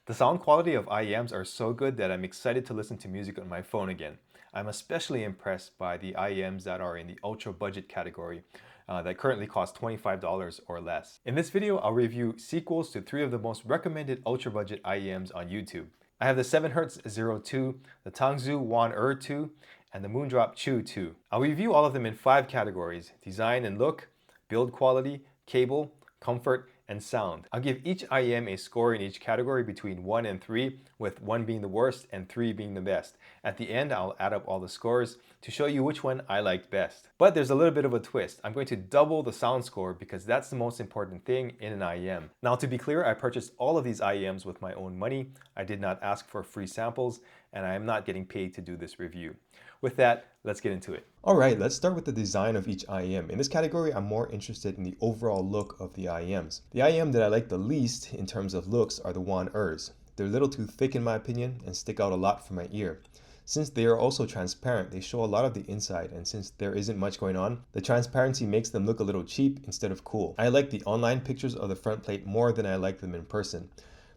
The sound quality of IEMs are so good that I'm excited to listen to music on my phone again. I'm especially impressed by the IEMs that are in the ultra budget category that currently cost $25 or less. In this video, I'll review sequels to 3 of the most recommended ultra budget IEMs on YouTube. I have the 7Hz 02, the Tangzu Wan'er 2, and the Moondrop Chu 2. I'll review all of them in 5 categories: design and look, build quality, cable, comfort, and sound. I'll give each IEM a score in each category between 1 and 3, with 1 being the worst and 3 being the best. At the end, I'll add up all the scores to show you which one I liked best. But there's a little bit of a twist. I'm going to double the sound score because that's the most important thing in an IEM. Now, to be clear, I purchased all of these IEMs with my own money. I did not ask for free samples, and I am not getting paid to do this review. With that, let's get into it. All right, let's start with the design of each IEM. In this category, I'm more interested in the overall look of the IEMs. The IEM that I like the least in terms of looks are the Wan'ers. They're a little too thick in my opinion and stick out a lot from my ear. Since they are also transparent, they show a lot of the inside, and since there isn't much going on, the transparency makes them look a little cheap instead of cool. I like the online pictures of the front plate more than I like them in person.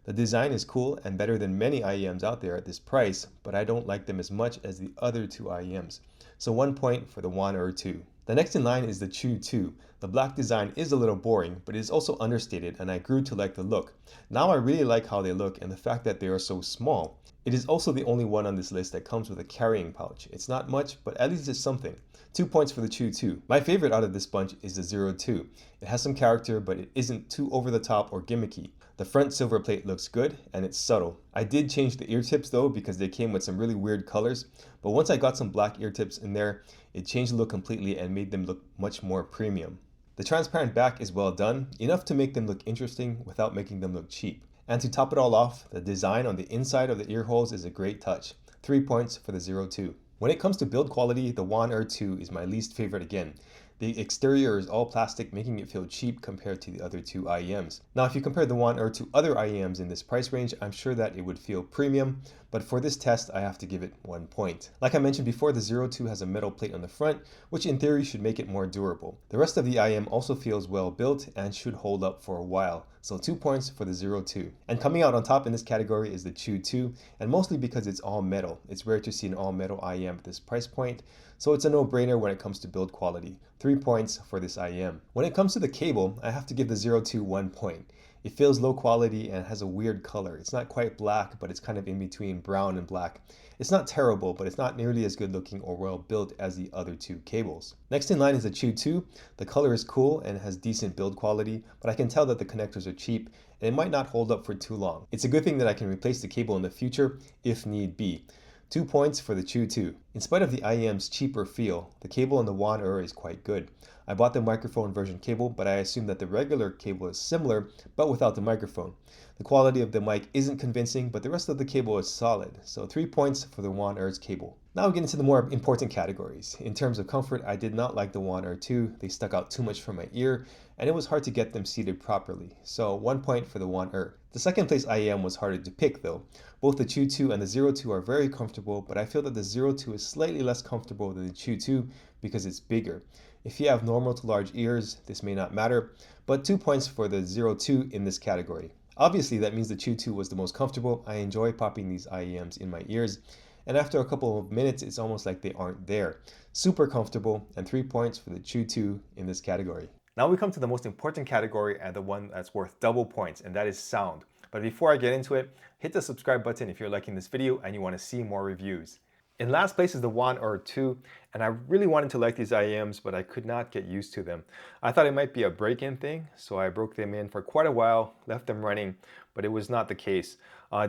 The design is cool and better than many IEMs out there at this price, but I don't like them as much as the other 2 IEMs. So 1 point for the Wan'er 2. The next in line is the Chu 2. The black design is a little boring, but it is also understated, and I grew to like the look. Now I really like how they look and the fact that they are so small. It is also the only one on this list that comes with a carrying pouch. It's not much, but at least it's something. 2 points for the Chu 2. My favorite out of this bunch is the 02. It has some character, but it isn't too over the top or gimmicky. The front silver plate looks good, and it's subtle. I did change the ear tips though because they came with some really weird colors, but once I got some black ear tips in there, it changed the look completely and made them look much more premium. The transparent back is well done, enough to make them look interesting without making them look cheap. And to top it all off, the design on the inside of the ear holes is a great touch. 3 points for the 02. When it comes to build quality, the Wan'er 2 is my least favorite again. The exterior is all plastic, making it feel cheap compared to the other 2 IEMs. Now, if you compare the Wan'er to other IEMs in this price range, I'm sure that it would feel premium, but for this test, I have to give it 1 point. Like I mentioned before, the 02 has a metal plate on the front, which in theory should make it more durable. The rest of the IEM also feels well built and should hold up for a while, so 2 points for the 02. And coming out on top in this category is the Chu 2, and mostly because it's all metal. It's rare to see an all metal IEM at this price point, so it's a no-brainer when it comes to build quality. 3 points for this IEM. When it comes to the cable, I have to give the 02 1 point. It feels low quality and has a weird color. It's not quite black, but it's kind of in between brown and black. It's not terrible, but it's not nearly as good looking or well built as the other 2 cables. Next in line is the Chu 2. The color is cool and has decent build quality, but I can tell that the connectors are cheap and it might not hold up for too long. It's a good thing that I can replace the cable in the future if need be. 2 points for the Chu 2. In spite of the IEM's cheaper feel, the cable on the Wan'er is quite good. I bought the microphone version cable, but I assume that the regular cable is similar, but without the microphone. The quality of the mic isn't convincing, but the rest of the cable is solid, so 3 points for the Wan'er's cable. Now we get into the more important categories. In terms of comfort, I did not like the Wan'er 2. They stuck out too much from my ear, and it was hard to get them seated properly, so 1 point for the Wan'er. The second place IEM was harder to pick though. Both the Chu 2 and the 02 are very comfortable, but I feel that the 02 is slightly less comfortable than the Chu 2 because it's bigger. If you have normal to large ears, this may not matter, but 2 points for the 02 in this category. Obviously, that means the Chu 2 was the most comfortable. I enjoy popping these IEMs in my ears, and after a couple of minutes, it's almost like they aren't there. Super comfortable, and 3 points for the Chu 2 in this category. Now we come to the most important category and the one that's worth double points, and that is sound. But before I get into it, hit the subscribe button if you're liking this video and you want to see more reviews. In last place is the Wan'er 2, and I really wanted to like these IEMs, but I could not get used to them. I thought it might be a break-in thing, so I broke them in for quite a while, left them running, but it was not the case.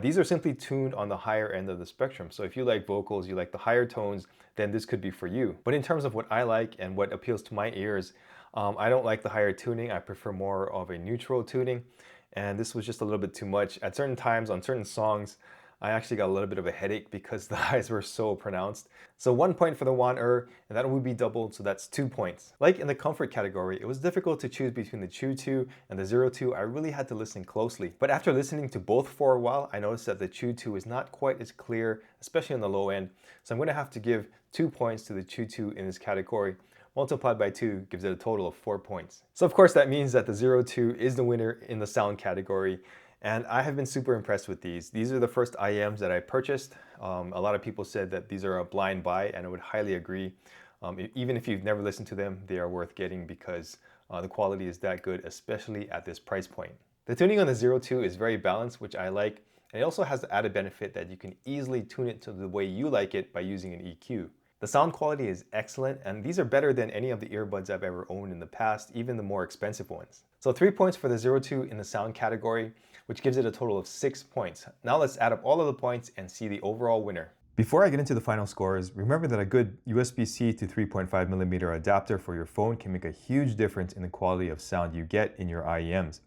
These are simply tuned on the higher end of the spectrum, so if you like vocals, you like the higher tones, then this could be for you. But in terms of what I like and what appeals to my ears, I don't like the higher tuning. I prefer more of a neutral tuning, and this was just a little bit too much. At certain times, on certain songs, I actually got a little bit of a headache because the highs were so pronounced. So 1 point for the Wan'er, and that would be doubled, so that's 2 points. Like in the comfort category, it was difficult to choose between the Chu 2 and the 02. I really had to listen closely. But after listening to both for a while, I noticed that the Chu 2 is not quite as clear, especially on the low end. So I'm going to have to give 2 points to the Chu 2 in this category. Multiplied by 2 gives it a total of 4 points. So of course that means that the 02 is the winner in the sound category. And I have been super impressed with these. These are the first IEMs that I purchased. A lot of people said that these are a blind buy, and I would highly agree. Even if you've never listened to them, they are worth getting because the quality is that good, especially at this price point. The tuning on the 02 is very balanced, which I like, and it also has the added benefit that you can easily tune it to the way you like it by using an EQ. The sound quality is excellent, and these are better than any of the earbuds I've ever owned in the past, even the more expensive ones. So 3 points for the 02 in the sound category, which gives it a total of 6 points. Now let's add up all of the points and see the overall winner. Before I get into the final scores, remember that a good USB-C to 3.5mm adapter for your phone can make a huge difference in the quality of sound you get in your IEMs.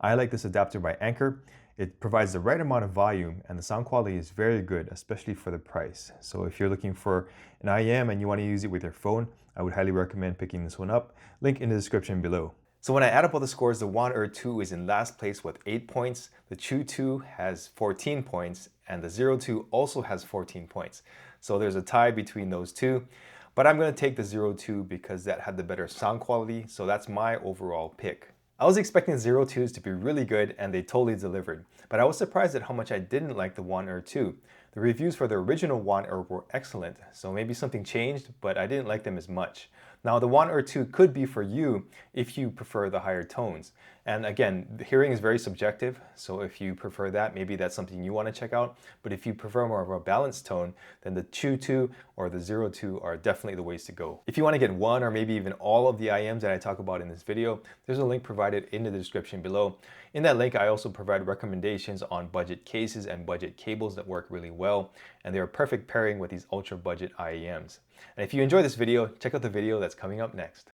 I like this adapter by Anker. It provides the right amount of volume and the sound quality is very good, especially for the price. So if you're looking for an IEM and you want to use it with your phone, I would highly recommend picking this one up. Link in the description below. So when I add up all the scores, the Wan'er 2 is in last place with 8 points, the Chu 2 has 14 points, and the 02 also has 14 points. So there's a tie between those two, but I'm going to take the 02 because that had the better sound quality, so that's my overall pick. I was expecting the 02s to be really good, and they totally delivered, but I was surprised at how much I didn't like the Wan'er 2. The reviews for the original Wan'er were excellent, so maybe something changed, but I didn't like them as much. Now the Wan'er 2 could be for you if you prefer the higher tones. And again, the hearing is very subjective, so if you prefer that, maybe that's something you want to check out. But if you prefer more of a balanced tone, then the Chu 2 or the 02 are definitely the ways to go. If you want to get one or maybe even all of the IEMs that I talk about in this video, there's a link provided in the description below. In that link, I also provide recommendations on budget cases and budget cables that work really well, and they're a perfect pairing with these ultra budget IEMs. And if you enjoyed this video, check out the video that's coming up next.